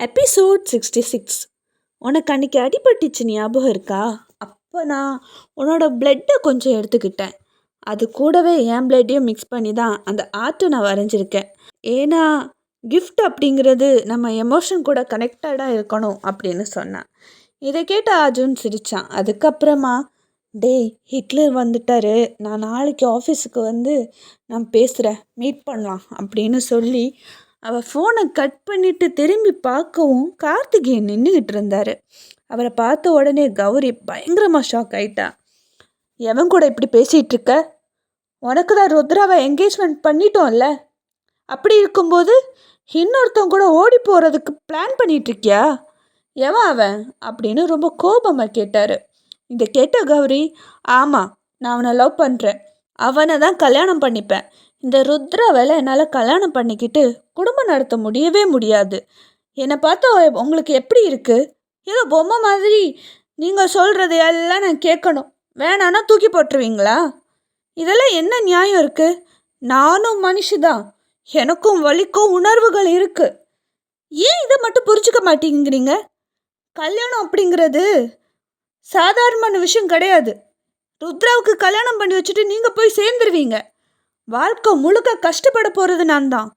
Episode 66. உனக்கு அன்றைக்கி அடிபட்டுச்சு ஞாபகம் இருக்கா? அப்போ நான் உன்னோட பிளட்டை கொஞ்சம் எடுத்துக்கிட்டேன். அது கூடவே என் பிளட்டையும் மிக்ஸ் பண்ணி தான் அந்த ஆர்ட்டை நான் வரைஞ்சிருக்கேன். ஏன்னா கிஃப்ட் அப்படிங்கிறது நம்ம எமோஷன் கூட கனெக்டடாக இருக்கணும் அப்படின்னு சொன்னான். இதை கேட்ட அர்ஜுன் சிரித்தான். அதுக்கப்புறமா, டேய் ஹிட்லர் வந்துட்டாரு, நான் நாளைக்கு ஆஃபீஸுக்கு வந்து நான் பேசுகிறேன், மீட் பண்ணலாம் அப்படின்னு சொல்லி அவள் ஃபோனை கட் பண்ணிவிட்டு திரும்பி பார்க்கவும் கார்த்திகேயன் நின்றுக்கிட்டு இருந்தார். அவரை பார்த்த உடனே கௌரி பயங்கரமாக ஷாக் ஆயிட்டா. எவன் கூட இப்படி பேசிகிட்டு இருக்க? உனக்கு தான் ருத்ராவை என்கேஜ்மெண்ட் பண்ணிட்டோம்ல, அப்படி இருக்கும்போது இன்னொருத்தன் கூட ஓடி போகிறதுக்கு பிளான் பண்ணிகிட்ருக்கியா? எவன் அவன் அப்படின்னு ரொம்ப கோபமாக கேட்டார். இதை கேட்ட கௌரி, ஆமாம், நான் அவனை லவ் பண்ணுறேன், அவனை தான் கல்யாணம் பண்ணிப்பேன். இந்த ருத்ராவில் என்னால் கல்யாணம் பண்ணிக்கிட்டு குடும்பம் நடத்த முடியவே முடியாது. என்னை பார்த்தா உங்களுக்கு எப்படி இருக்குது? ஏதோ பொம்மை மாதிரி நீங்கள் சொல்கிறது எல்லாம் நான் கேட்கணும், வேணான்னா தூக்கி போட்டுருவீங்களா? இதெல்லாம் என்ன நியாயம் இருக்குது? நானும் மனுஷிதான், எனக்கும் வலிக்கும் உணர்வுகள் இருக்குது. ஏன் இதை மட்டும் புரிஞ்சுக்க மாட்டேங்கிறீங்க? கல்யாணம் அப்படிங்கிறது சாதாரணமான விஷயம் கிடையாது. ருத்ராவுக்கு கல்யாணம் பண்ணி வச்சுட்டு நீங்கள் போய் சேர்ந்துருவீங்க. வாழ்க்கை முழுக்க கஷ்டப்பட போகிறது நான் தான்.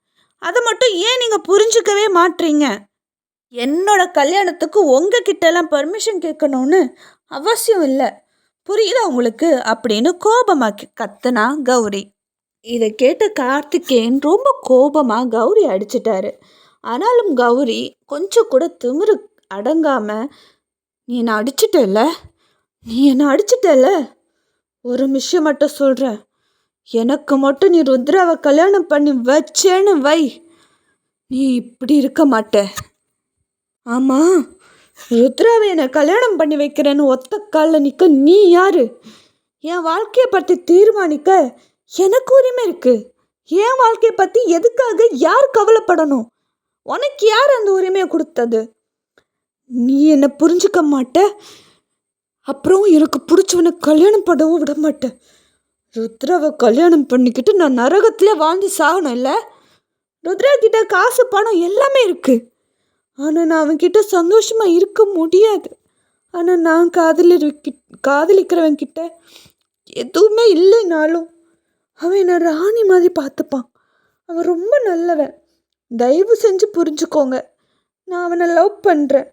அதை மட்டும் ஏன் நீங்கள் புரிஞ்சுக்கவே மாட்டீங்க? என்னோட கல்யாணத்துக்கு உங்ககிட்டலாம் பர்மிஷன் கேட்கணும்னு அவசியம் இல்லை, புரியுதா உங்களுக்கு? அப்படின்னு கோபமாக கத்துனா கௌரி. இதை கேட்ட கார்த்திகேயன் ரொம்ப கோபமாக கௌரி அடிச்சிட்டாரு. ஆனாலும் கௌரி கொஞ்சம் கூட திமிரு அடங்காமல், நீ என்னை அடிச்சிட்டல, ஒரு விஷயம் மட்டும் சொல்கிறேன், எனக்கு மட்டும் நீ ருத்ராவை கல்யாணம் பண்ணி வச்சேன்னு வை, நீ இப்படி இருக்க மாட்ட. ஆமாம், ருத்ராவை என்னை கல்யாணம் பண்ணி வைக்கிறேன்னு ஒத்த காலில் நிற்க நீ யாரு? என் வாழ்க்கையை பற்றி தீர்மானிக்க எனக்கு உரிமை இருக்குது. என் வாழ்க்கையை பற்றி எதுக்காக யார் கவலைப்படணும்? உனக்கு யார் அந்த உரிமையை கொடுத்தது? நீ என்னை புரிஞ்சுக்க மாட்ட, அப்புறம் எனக்கு பிடிச்சவனை கல்யாணம் பண்ணவும் விட மாட்டேன். ருத்ராவை கல்யாணம் பண்ணிக்கிட்டு நான் நரகத்திலே வாழ்ந்து சாகணும் இல்லை? ருத்ரா கிட்ட காசு பணம் எல்லாமே இருக்குது, ஆனால் நான் அவன்கிட்ட சந்தோஷமாக இருக்க முடியாது. ஆனால் நான் காதலிக்கிறவன் கிட்ட எதுவுமே இல்லைனாலும் அவன் என்னை ராணி மாதிரி பார்த்துப்பான். அவன் ரொம்ப நல்லவன். தயவு செஞ்சு புரிஞ்சுக்கோங்க, நான் அவனை லவ் பண்ணுறேன்.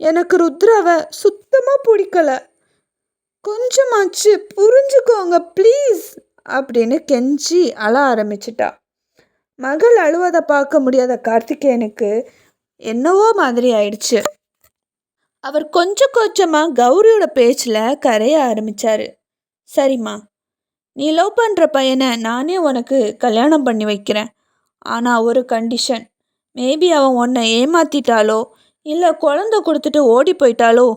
எனக்கு ருத்ராவை சுத்தமாக பிடிக்கலை, கொஞ்சமாச்சு புரிஞ்சுக்கோங்க ப்ளீஸ் அப்படின்னு கெஞ்சி அழ ஆரம்பிச்சிட்டா. மகள் அழுவதை பார்க்க முடியாத கார்த்திகேயனுக்கு என்னவோ மாதிரி ஆயிடுச்சு. அவர் கொஞ்சம் கொஞ்சமாக கௌரியோட பேச்சில் கரைய ஆரம்பித்தார். சரிம்மா, நீ லவ் பண்ணுற பையனை நானே உனக்கு கல்யாணம் பண்ணி வைக்கிறேன், ஆனால் ஒரு கண்டிஷன். மேபி அவன் உன்னை ஏமாற்றிட்டாலோ இல்லை குழந்தை கொடுத்துட்டு ஓடி போயிட்டாலோ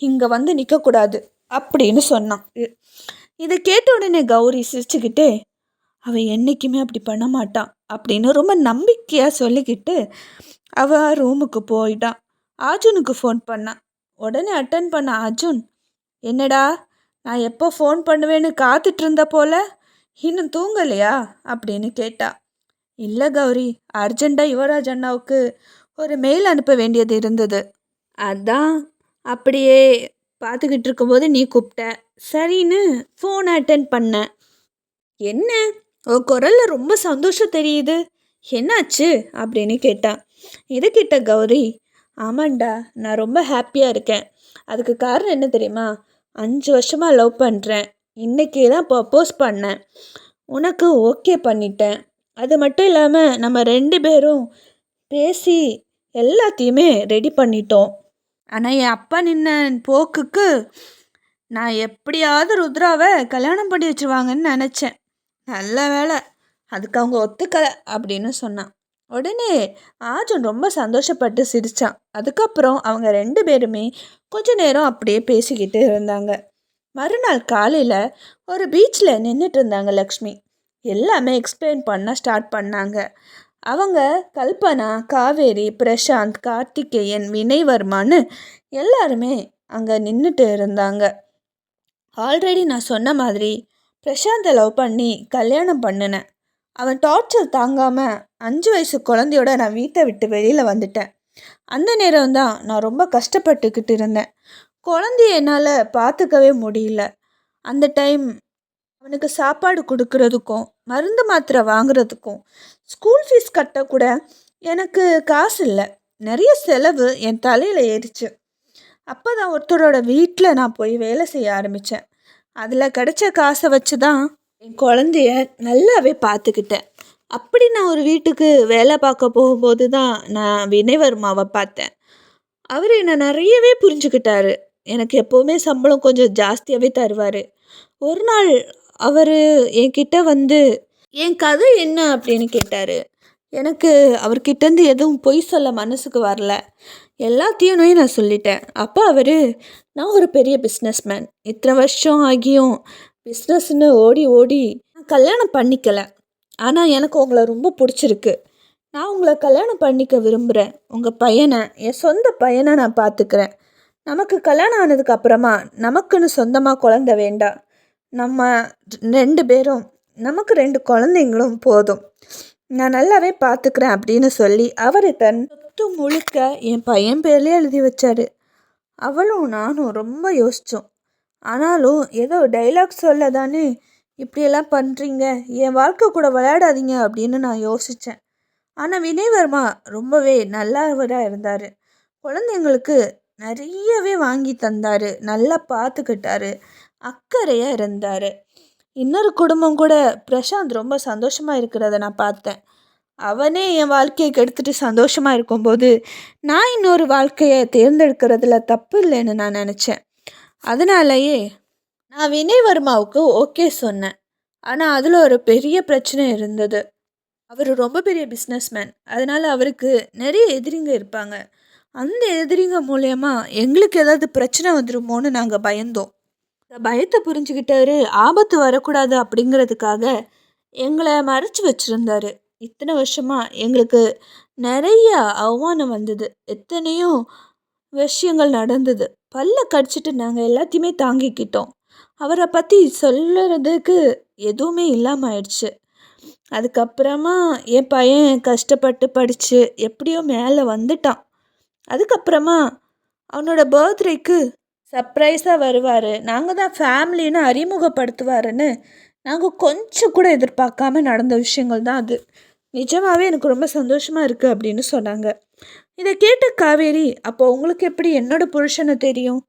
இங்கே வந்து நிற்கக்கூடாது அப்படின்னு சொன்னான். இதை கேட்ட உடனே கௌரி சிரிச்சுக்கிட்டே, அவன் என்றைக்குமே அப்படி பண்ண மாட்டான் அப்படின்னு ரொம்ப நம்பிக்கையாக சொல்லிக்கிட்டு அவள் ரூமுக்கு போயிட்டான். அர்ஜுனுக்கு ஃபோன் பண்ணான். உடனே அட்டன் பண்ண அர்ஜுன், என்னடா நான் எப்போ ஃபோன் பண்ணுவேன்னு காத்துட்டு இருந்த போல, இன்னும் தூங்கலையா அப்படின்னு கேட்டா. இல்லை கௌரி, அர்ஜெண்ட்டாக யுவராஜ் அண்ணாவுக்கு ஒரு மெயில் அனுப்ப வேண்டியது இருந்தது, அதான் அப்படியே பார்த்துக்கிட்டு இருக்கும்போது நீ கூப்பிட்ட, சரின்னு ஃபோன் அட்டன் பண்ணேன். என்ன உன் குரலில் ரொம்ப சந்தோஷம் தெரியுது, என்னாச்சு அப்படின்னு கேட்டான். இதை கேட்ட கௌரி, ஆமாண்டா, நான் ரொம்ப ஹாப்பியாக இருக்கேன். அதுக்கு காரணம் என்ன தெரியுமா? 5 வருஷமாக லவ் பண்ணுறேன், இன்றைக்கே தான் ப்ரப்போஸ் பண்ணேன், உனக்கு ஓகே பண்ணிட்டேன். அது மட்டும் இல்லாமல் நம்ம 2 பேரும் பேசி எல்லாத்தையுமே ரெடி பண்ணிட்டோம். ஆனால் என் அப்பா நின்ன போக்குக்கு நான் எப்படியாவது ருத்ராவை கல்யாணம் பண்ணி வச்சுருவாங்கன்னு நினச்சேன். நல்ல வேலை அதுக்கு அவங்க ஒத்துக்கலை அப்படின்னு சொன்னான். உடனே அர்ஜுன் ரொம்ப சந்தோஷப்பட்டு சிரித்தான். அதுக்கப்புறம் அவங்க 2 பேருமே கொஞ்ச நேரம் அப்படியே பேசிக்கிட்டு இருந்தாங்க. மறுநாள் காலையில் ஒரு பீச்சில் நின்றுட்டு இருந்தாங்க லக்ஷ்மி. எல்லாமே எக்ஸ்பிளைன் பண்ண ஸ்டார்ட் பண்ணாங்க. அவங்க கல்பனா, காவேரி, பிரசாந்த், கார்த்திகேயன், வினய்வர்மான்னு எல்லாருமே அங்கே நின்றுட்டு இருந்தாங்க. ஆல்ரெடி நான் சொன்ன மாதிரி பிரசாந்தை லவ் பண்ணி கல்யாணம் பண்ணினேன். அவன் டார்ச்சர் தாங்காமல் 5 வயசு குழந்தையோட நான் வீட்டை விட்டு வெளியில் வந்துட்டேன். அந்த நேரம் தான் நான் ரொம்ப கஷ்டப்பட்டுக்கிட்டு இருந்தேன். குழந்தைய என்னால் பார்த்துக்கவே முடியல. அந்த டைம் அவனுக்கு சாப்பாடு கொடுக்கறதுக்கும் மருந்து மாத்திரை வாங்குறதுக்கும் ஸ்கூல் ஃபீஸ் கட்ட கூட எனக்கு காசு இல்லை. நிறைய செலவு என் தலையில் ஏறிச்சு. அப்போ தான் ஒருத்தரோட வீட்டில் நான் போய் வேலை செய்ய ஆரம்பித்தேன். அதில் கிடைச்ச காசை வச்சு தான் என் குழந்தைய நல்லாவே பார்த்துக்கிட்டேன். அப்படி நான் ஒரு வீட்டுக்கு வேலை பார்க்க போகும்போது தான் நான் வினய்வர்மாவை பார்த்தேன். அவர் என்னை நிறையவே புரிஞ்சுக்கிட்டாரு. எனக்கு எப்போவுமே சம்பளம் கொஞ்சம் ஜாஸ்தியாகவே தருவார். ஒரு நாள் அவர் என்கிட்ட வந்து என் கதை என்ன அப்படின்னு கேட்டார். எனக்கு அவர்கிட்டேருந்து எதுவும் பொய் சொல்ல மனசுக்கு வரல. எல்லாத்தையும் நான் சொல்லிட்டேன். அப்போ அவர், நான் ஒரு பெரிய பிஸ்னஸ்மேன், இத்தனை வருஷம் ஆகியும் பிஸ்னஸ்ன்னு ஓடி ஓடி நான் கல்யாணம் பண்ணிக்கலை. ஆனால் எனக்கு உங்களை ரொம்ப பிடிச்சிருக்கு. நான் உங்களை கல்யாணம் பண்ணிக்க விரும்புகிறேன். உங்கள் பையனை என் சொந்த பையனை நான் பார்த்துக்கிறேன். நமக்கு கல்யாணம் ஆனதுக்கு அப்புறமா நமக்குன்னு சொந்தமாக குழந்த வேண்டாம். நம்ம 2 பேரும், நமக்கு 2 குழந்தைங்களும் போதும். நான் நல்லாவே பார்த்துக்கிறேன் அப்படின்னு சொல்லி அவர் தன் சொத்து முழுக்க என் பையன் பேர்லேயே எழுதி வச்சார். அவளும் நானும் ரொம்ப யோசித்தோம். ஆனாலும் ஏதோ டைலாக் சொல்ல தானே இப்படியெல்லாம் பண்ணுறீங்க, என் வாழ்க்கை கூட விளையாடாதீங்க அப்படின்னு நான் யோசித்தேன். ஆனால் வினய்வர்மா ரொம்பவே நல்லவராக இருந்தார். குழந்தைங்களுக்கு நிறையவே வாங்கி தந்தார், நல்லா பார்த்துக்கிட்டாரு, அக்கறையாக இருந்தார். இன்னொரு குடும்பம் கூட பிரசாந்த் ரொம்ப சந்தோஷமாக இருக்கிறத நான் பார்த்தேன். அவனே என் வாழ்க்கையை கெடுத்துட்டு சந்தோஷமாக இருக்கும்போது நான் இன்னொரு வாழ்க்கையை தேர்ந்தெடுக்கிறதுல தப்பு இல்லைன்னு நான் நினச்சேன். அதனாலேயே நான் வினய்வர்மாவுக்கு ஓகே சொன்னேன். ஆனால் அதில் ஒரு பெரிய பிரச்சனை இருந்தது. அவர் ரொம்ப பெரிய பிஸ்னஸ்மேன். அதனால் அவருக்கு நிறைய எதிரிங்க இருப்பாங்க. அந்த எதிரிங்க மூலயமா எங்களுக்கு ஏதாவது பிரச்சனை வந்துடுமோன்னு நாங்கள் பயந்தோம். பயத்தை புரிஞ்சுக்கிட்டாரு. ஆபத்து வரக்கூடாது அப்படிங்கிறதுக்காக எங்களை மறைச்சி வச்சுருந்தாரு. இத்தனை வருஷமாக எங்களுக்கு நிறைய அவமானம் வந்தது, எத்தனையோ விஷயங்கள் நடந்தது. பல்ல கடிச்சிட்டு நாங்கள் எல்லாத்தையுமே தாங்கிக்கிட்டோம். அவரை பற்றி சொல்லுறதுக்கு எதுவுமே இல்லாமல் ஆயிடுச்சு. அதுக்கப்புறமா என் பையன் கஷ்டப்பட்டு படித்து எப்படியோ மேலே வந்துட்டான். அதுக்கப்புறமா அவனோட பர்த்டேக்கு சர்ப்ரைஸாக வருவார், நாங்கள் தான் ஃபேமிலின்னு அறிமுகப்படுத்துவாருன்னு நாங்கள் கொஞ்சம் கூட எதிர்பார்க்காம நடந்த விஷயங்கள் தான் அது. நிஜமாகவே எனக்கு ரொம்ப சந்தோஷமாக இருக்குது அப்படின்னு சொன்னாங்க. இதை கேட்ட காவேரி, அப்போ உங்களுக்கு எப்படி என்னோடய புருஷனை தெரியும்?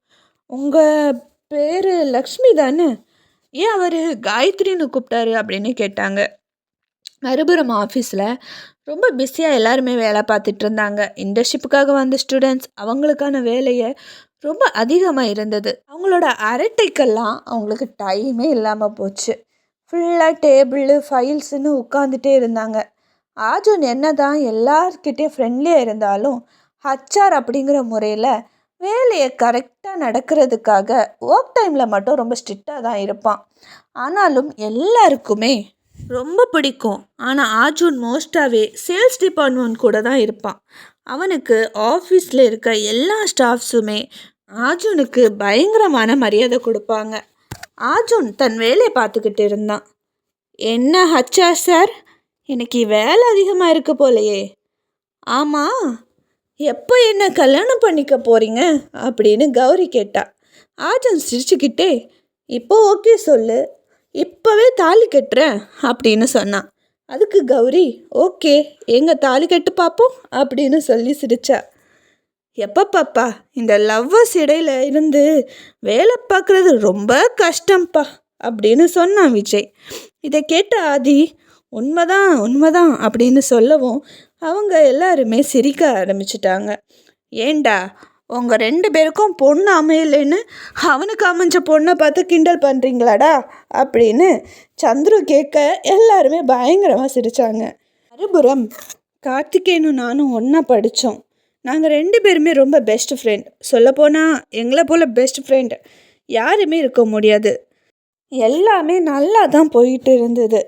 உங்கள் பேர் லக்ஷ்மி தானே, ஏன் அவர் காயத்ரின்னு கூப்பிட்டாரு அப்படின்னு கேட்டாங்க. மறுபுறம் ஆஃபீஸில் ரொம்ப பிஸியாக எல்லாருமே வேலை பார்த்துட்டு இருந்தாங்க. இன்டர்ன்ஷிப்புக்காக வந்த ஸ்டூடெண்ட்ஸ் அவங்களுக்கான வேலையை ரொம்ப அதிகமாக இருந்தது. அவங்களோட அரட்டைக்கெல்லாம் அவங்களுக்கு டைமே இல்லாமல் போச்சு. ஃபுல்லாக டேபிள் ஃபைல்ஸுன்னு உட்காந்துட்டே இருந்தாங்க. ஆர்ஜுன் என்ன தான் எல்லார்கிட்டையும் ஃப்ரெண்ட்லியாக இருந்தாலும் ஹச்ஆர் அப்படிங்கிற முறையில் வேலையை கரெக்டாக நடக்கிறதுக்காக ஒர்க் டைமில் மட்டும் ரொம்ப ஸ்ட்ரிக்டாக தான் இருப்பான். ஆனாலும் எல்லாருக்குமே ரொம்ப பிடிக்கும். ஆனால் ஆர்ஜுன் மோஸ்ட்டாகவே சேல்ஸ் டிபார்ட்மெண்ட் கூட தான் இருப்பான். அவனுக்கு ஆஃபீஸில் இருக்க எல்லா ஸ்டாஃப்ஸுமே ஆர்ஜுனுக்கு பயங்கரமான மரியாதை கொடுப்பாங்க. ஆர்ஜுன் தன் வேலையை பார்த்துக்கிட்டு இருந்தான். என்ன ஹச்ஆர் சார், இன்னைக்கு வேலை அதிகமாக இருக்கு போலையே. ஆமாம், எப்போ என்ன கல்யாணம் பண்ணிக்க போகிறீங்க அப்படின்னு கௌரி கேட்டா. ஆர்ஜுன் சிரிச்சுக்கிட்டே, இப்போ ஓகே சொல்லு, இப்போவே தாலி கட்டுறேன் அப்படின்னு சொன்னான். அதுக்கு கௌரி, ஓகே எங்கள் தாலி கட்டு பார்ப்போம் அப்படின்னு சொல்லி சிரிச்சா. எப்போ பாப்பா, இந்த லவ்வர்ஸ் இடையில இருந்து வேலை பார்க்குறது ரொம்ப கஷ்டம்ப்பா அப்படின்னு சொன்னான் விஜய். இதை கேட்ட ஆதி, உண்மைதான் உண்மைதான் அப்படின்னு சொல்லவும் அவங்க எல்லாருமே சிரிக்க ஆரம்பிச்சிட்டாங்க. ஏண்டா, உங்கள் 2 பேருக்கும் பொண்ணு அமையலைன்னு அவனுக்கு அமைஞ்ச பொண்ணை பார்த்து கிண்டல் பண்ணுறீங்களாடா அப்படின்னு சந்துரு கேட்க எல்லாருமே பயங்கரமாக சிரித்தாங்க. மறுபுறம் கார்த்திகேயனும் நானும் ஒன்றா படித்தோம். நாங்கள் 2 பேருமே ரொம்ப பெஸ்ட் ஃப்ரெண்ட். சொல்லப்போனால் எங்களை போல் பெஸ்ட் ஃப்ரெண்ட் யாருமே இருக்க முடியாது. எல்லாமே நல்லா தான் போயிட்டு இருந்தது.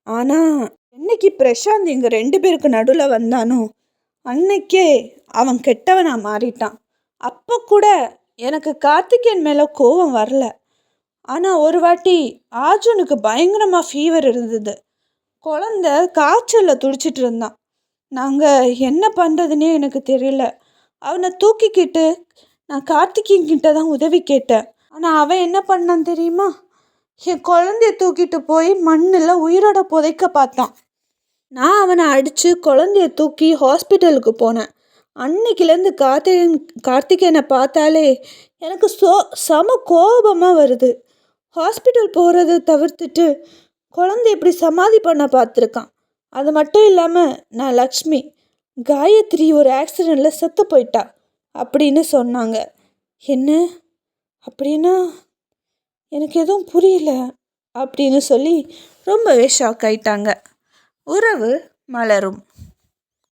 ஆனால் என்னைக்கு பிரசாந்த் எங்கள் 2 பேருக்கு நடுவில் வந்தானோ அன்னைக்கே அவன் கெட்டவனாக மாறிட்டான். அப்போ கூட எனக்கு கார்த்திகேயன் மேலே கோபம் வரல. ஆனால் ஒரு வாட்டி ஆர்ஜுனுக்கு பயங்கரமாக ஃபீவர் இருந்தது. குழந்த காய்ச்சலில் துடிச்சிட்டு இருந்தான். நாங்கள் என்ன பண்ணுறதுனே எனக்கு தெரியல. அவனை தூக்கிக்கிட்டு நான் கார்த்திகிட்ட தான் உதவி கேட்டேன். ஆனால் அவன் என்ன பண்ணான் தெரியுமா? என் குழந்தைய தூக்கிட்டு போய் மண்ணில் உயிரோட புதைக்க பார்த்தான். நான் அவனை அடித்து குழந்தைய தூக்கி ஹாஸ்பிட்டலுக்கு போனேன். அன்னைக்கிலேருந்து கார்த்திகேயனை பார்த்தாலே எனக்கு செம கோபமாக வருது. ஹாஸ்பிட்டல் போகிறத தவிர்த்துட்டு குழந்தை இப்படி சமாதி பண்ண பார்த்துருக்கான். அது மட்டும் இல்லாமல் நான் லக்ஷ்மி, காயத்ரி ஒரு ஆக்சிடெண்ட்டில் செத்து போயிட்டா அப்படின்னு சொன்னாங்க. என்ன அப்படின்னா எனக்கு எதுவும் புரியல அப்படின்னு சொல்லி ரொம்பவே ஷாக் ஆயிட்டாங்க. உறவு மலரும்.